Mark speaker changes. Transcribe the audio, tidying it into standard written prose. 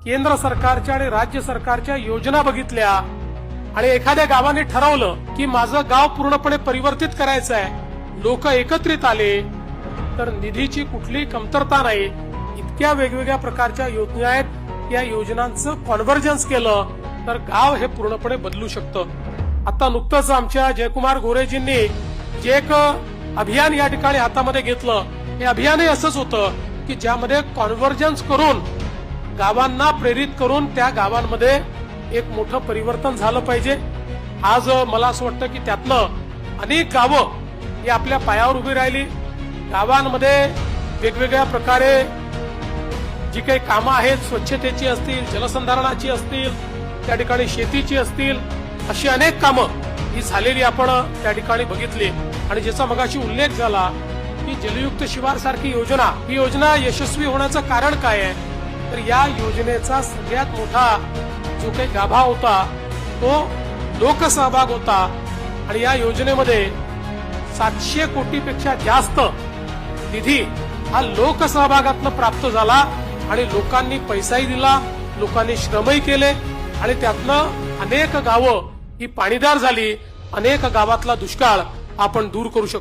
Speaker 1: केंद्र सरकारच्या आणि राज्य सरकारच्या योजना बघितल्या आणि एखाद्या गावाने ठरवलं की माझं गाव पूर्णपणे परिवर्तित करायचं आहे, लोक एकत्रित आले, तर निधीची कुठलीही कमतरता नाही. इतक्या वेगवेगळ्या प्रकारच्या योजना आहेत, या योजनांचं कॉन्व्हर्जन्स केलं तर गाव हे पूर्णपणे बदलू शकतं. आता नुकतंच आमच्या जयकुमार गोरेजींनी जे एक अभियान या ठिकाणी हातामध्ये घेतलं, हे अभियानही असंच होतं की ज्यामध्ये कॉन्व्हर्जन्स करून गावांना प्रेरित करून त्या गावांमध्ये एक मोठं परिवर्तन झालं पाहिजे. आज मला असं वाटतं की त्यातनं अनेक गावं ही आपल्या पायावर उभी राहिली. गावांमध्ये वेगवेगळ्या प्रकारे जी काही कामं आहेत, स्वच्छतेची असतील, जलसंधारणाची असतील, त्या ठिकाणी शेतीची असतील, अशी अनेक कामं ही झालेली आपण त्या ठिकाणी बघितली. आणि ज्याचा मगाशी उल्लेख झाला की जलयुक्त शिवार सारखी योजना, ही योजना यशस्वी होण्याचं कारण काय आहे, तर या योजनेचा सगळ्यात मोठा जो काही गाभा होता तो लोकसहभाग होता. आणि या योजनेमध्ये 700 कोटीपेक्षा जास्त निधी हा लोकसहभागातून प्राप्त झाला आणि लोकांनी पैसाही दिला, लोकांनी श्रमही केले आणि त्यातनं अनेक गावं ही पाणीदार झाली. अनेक गावातला दुष्काळ आपण दूर करू शकलो.